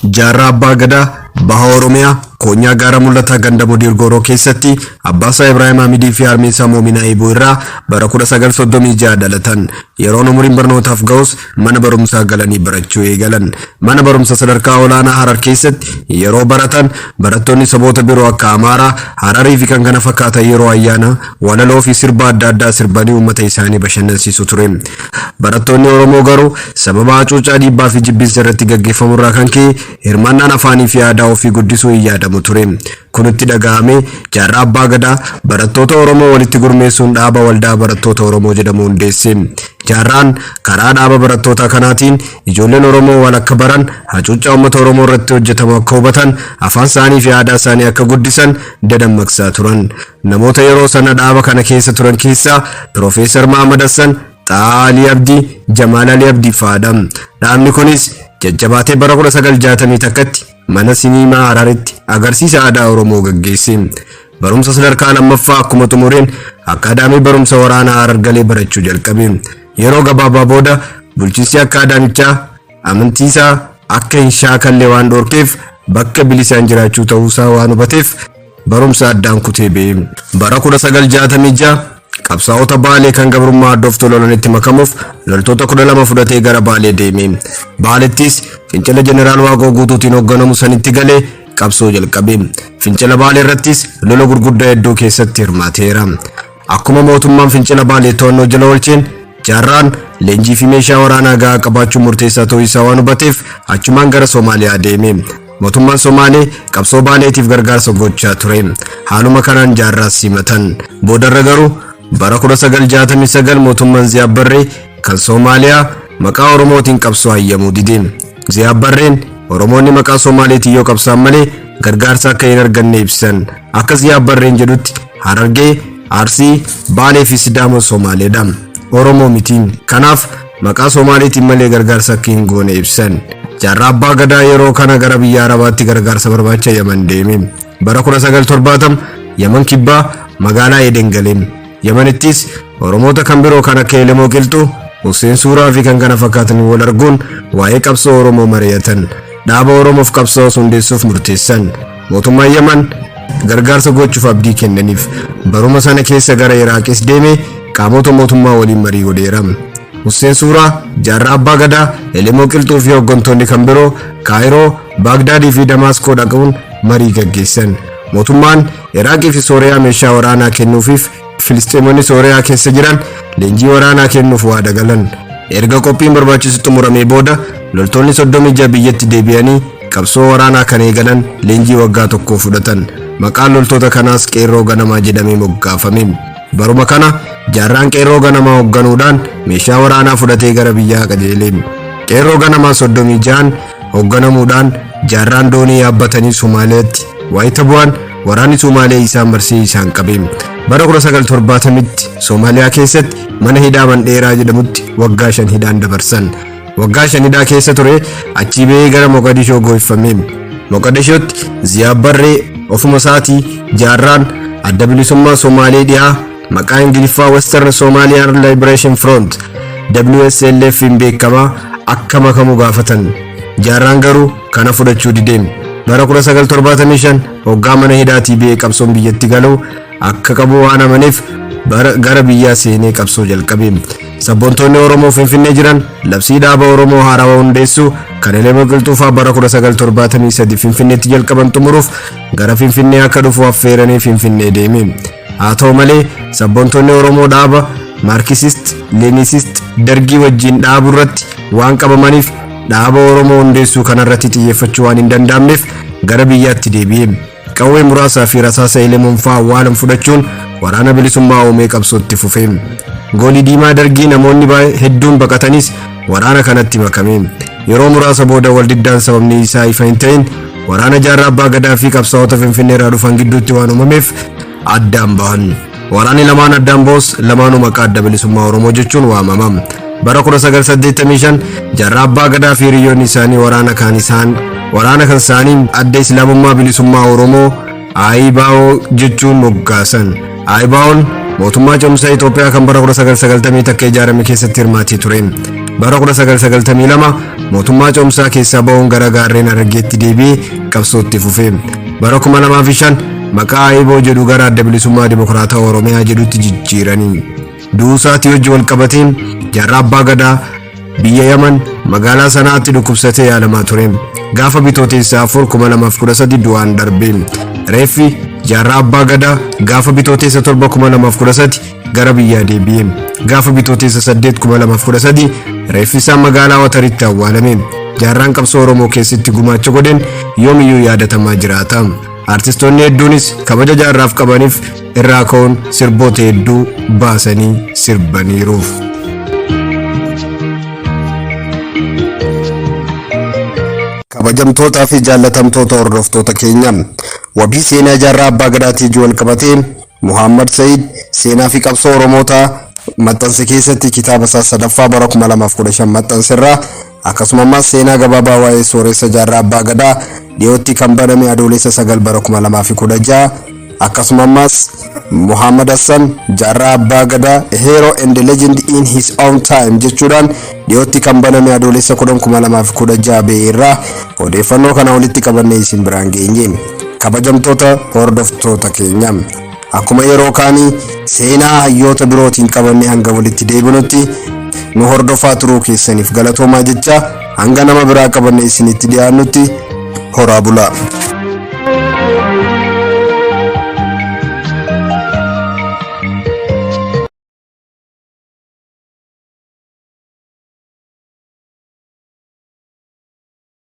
Jaarraa Abbaa Gadaa Baha Oromiyaa Koonyaa Gaara Mul'ataa Ganda Mudir Gooroo keessatti Abbaasaa Ibraahim Hamidii fi Harmeensaa Moominaa Eeboo irraa bara 1936 dhalatan. Yeroo umuriin barnootaaf ga'us mana barumsaa galanii barachuu eegalan. Mana barumsa sadarkaa olaanaa Harar keessatti yeroo baratan barattoonni saboota biroo akka Amaaraa, Hararii fi kan kana fakkaatan yeroo ayyaana walaloo fi sirba adda addaa sirbanii uummata isaanii bashannansiisu ture. Barattoonni Oromoo garuu sababa hacuuccaa dhiibbaa fi jibbinsa irratti gaggeeffamu irraa kan ka'e hirmaannaan afaanii fi aadaa ofii guddisuu hin yaadamu ture. Kunitti dhaga'ame Jaarraa Abbaa Gadaa barattoota Oromoo walitti gurmeessuun dhaaba waldaa barattoota Oromoo jedhamu hundeesse. Jaarraan karaa dhaaba barattoota kanaatiin ijoolleen Oromoo wal akka baran, hacuuccaa uummata Oromoo irratti hojjetamu akka hubatan, afaan isaanii fi aadaa isaanii akka guddisan dadammaqsaa turan. Namoota yeroo sana dhaaba kana keessa turan keessaa Piroofeesar Mahamad Hassan, Xahaa Alii Abdii, Jamaal Alii Abdii fa'aadha. Dhaabni kunis jajjabaatee bara 1961tti mana siniimaa Hararitti agarsiisa aadaa Oromoo gaggeesse. Barumsa sadarkaa lammaffaa akkuma xumureen akaadaamii barumsa waraanaa Harar galee barachuu jalqabe. Yeroo gabaabaa booda bulchiinsi akaadaamichaa amantiisaa akka hin shaakalle waan dhorkeef bakka bilisaan jiraachuu ta'uusaa waan hubateef barumsa addaan kutee ba'e. Bara 1966 qabsaa'ota Baalee kan gabrummaa addooftoo lolanitti makamuuf loltoota 12 fudhatee gara Baalee deeme. Baalettis fincila Jeneraal Waaqoo Guutuutiin hoogganamu sanitti galee qabsoo jalqabe. Fincila Baalee irrattis lola gurguddaa hedduu keessatti hirmaateera. Akkuma mootummaan fincila Baalee to'annoo jala oolcheen Jaarraan leenjii fi meeshaa waraanaa gahaa qabaachuun murteessaa ta'uu isaa waan hubateef achumaan gara Soomaaliyaa deeme. Mootummaan Somaalee qabsoo Baaleetiif gargaarsa gochaa ture. Haaluma kanaan Jaarraas simatan. Boodarra garuu bara 1969 mootummaan Ziyaad Barree kan Soomaaliyaa maqaa Oromootiin qabsoo hayyamuu dide. Ziyaad Barreen Oromoonni maqaa Somaaleetiin yoo qabsaan malee gargaarsa akka hin arganne ibsan. Akka Ziyaad Barreen jedhutti Harargee, Arsii, Baalee fi Sidaamoo Somaaleedha. Oromoo miti. Kanaaf maqaa Somaaleetiin malee gargaarsa akka hin goone ibsan. Jaarraa Abbaa Gadaa yeroo kana gara biyya Arabaatti gargaarsa barbaacha Yaman deeme. Bara 1970 Yaman kibbaa magaalaa Eden galee. Yamanittis Oromoota kan biroo kan akka Elemoo Qilxuu, Hussein Suuraa fi kan kana fakkaatan wal arguun waa'ee qabsoo Oromoo mari'atan. Dhaaba Oromoof qabsoo hundeessuuf murteessan. Mootummaan Yaman gargaarsa gochuuf abdii kennaniif. Baruma sana keessa gara Iraaqis deeme qaamota mootummaa waliin marii godheera. Hussein Suuraa, Jaarraa Abbaa Gadaa, Elemoo Qilxuu fi hooggantoonni kan biroo Kaayiroo, Baagdaadii fi Damaskoo dhaquun marii gaggeessan. Mootummaan Iraaqii fi Sooriyaa meeshaa waraanaa kennuufiif Filisxeemonni Sooriyaa keessa jiran leenjii waraanaa kennuuf waada galan. Erga qophiin barbaachisu xumuramee booda loltoonni 36 biyyatti deebi'anii qabsoo waraanaa kan eegalan leenjii waggaa tokko fudhatan. Maqaan loltoota kanaas Qeerroo Ganamaa jedhamee moggaafame. Baruma kana Jaarraan Qeerroo Ganamaa hoogganuudhaan meeshaa waraanaa fudhatee gara biyyaa qajeele. Qeerroo Ganamaa 36 hoogganamuudhaan Jaarraan doonii yaabbatanii Somaaliyaatti waayita bu'an waraanni Somaalee isaan marsee isaan qabe. Bara 1970tti Somaaliyaa keessatti mana hidhaa Mandheeraa jedhamutti waggaa 5 hidhaan dabarsan. Waggaa 5 hidhaa keessa ture achi ba'ee gara Mogadishoo geeffame. Mogadishootti Ziyaad Barree ofuma isaatii Jaarraan adda bilisummaa Somaalee dhiyaa maqaa Ingiliffaa Western Somalian Liberation Front WSLF hin beekamaa akka makamu gaafatan. Jaarraan garuu kana fudhachuu dide. Bara 1975 hoggaa mana hidhaatii ba'ee qabsoon biyyatti galuu akka qabu waan amaneef gara biyyaa seenee qabsoo jalqabe. Sabboontoonni Oromoo Finfinnee jiran labsii dhaaba Oromoo haarawaa hundeessuu kan Elemoo Qilxuufaa bara 1973 Finfinneetti jalqaban xumuruuf gara Finfinnee akka dhufu affeeranii Finfinnee deeme. Haa ta'u malee sabboontoonni Oromoo dhaaba Maarkisist Leenisist Dargii wajjin dhaabu irratti waan qabamaniif dhaaba Oromoo hundeessuu kanarratti xiyyeeffachuu waan hin danda'amneef gara biyyaatti deebi'e. Qawwee muraasaa fi rasaasa Elemoon fa'aa waan fudhachuun waraana bilisummaa uumee qabsootti fufe. Goolii diimaa Dargii namoonni hedduun baqatanis waraana kanatti makame. Yeroo muraasa booda waldiddaan sababni isaa ifa hin ta'in waraana Jaarraa Abbaa Gadaa fi qabsaa'ota Finfinnee irraa dhufan gidduutti waan uumameef addaan bahan. Waraanni lamaan addaan ba'us lamaanuu maqaa adda bilisummaa Oromoo jechuun waamama. Bara 1985 Jaarraa Abbaa Gadaa fi hiriyoonni isaanii waraana kan isaanii adda Islaamummaa bilisummaa Oromoo AIBO jechuun moggaasan. AIBO'n mootummaa ce'umsaa Itoophiyaa kan bara 1990 takka ijaarame keessatti hirmaatee ture. Bara 1992 mootummaa ce'umsaa keessaa ba'uun gara gaarreen Harargeetti deebi'ee qabsootti fufe. Bara 2005 maqaa Aayiboo jedhu gara Adda Bilisummaa Dimokiraatawaa Oromiyaa jedhutti jijjiiranii. Du'uu isaatii wajjin wal qabatee jaarraa Abbaa Gadaa biyya Yaman magaalaa Sanaatti dhukkubsatee yaalamaa ture. Gaafa Bitootessa 4 2013 du'aan darbe. Reeffi jaarraa Abbaa Gadaa gaafa Bitootessa 7 2013 gara biyyaa deebi'e. Gaafa Bitootessa 8 2013 reeffi isaa magaalaa Wataritti awwaalame. Jaarraan qabsoo Oromoo keessatti gumaacha godhan yoomiyyuu yaadatamaa jiraata. Artistoonni hedduunis kabaja jaarraaf qabaniif irraa ka'uun sirboota hedduu baasanii sirbaniiru. Kabajamtootaa fi jaallatamtoota hordoftoota keenya, wabii seenaa jaarraa Abbaa Gadaatiin wal qabatee Muhammad Said seenaa fi qabsoo Oromootaa maxxansa keessatti kitaaba isaa sadaffaa bara 2015 maxxanserraa akkasumas seenaa gabaabaa waa'ee sooressa jaarraa Abbaa Gadaa dhiyootti kan baname adoolessa 9 bara 2016 akkasumas Muhammad Hassan jaarraa Abbaa Gadaa a hero and a legend in his own time jechuudhaan dhiyootti kan baname adoolessa 10 2016 beerraa odeeffannoo kana walitti qabannee isin biraan geenye. Kabajamtoota hordoftoota keenya, akkuma yeroo kaanii seenaa hayyoota birootiin qabannee hanga walitti deebinutti nu hordofaa turuu keessaniif galatoomaa jecha hanga nama biraa qabannee isinitti dhiyaannutti horaa bulaa.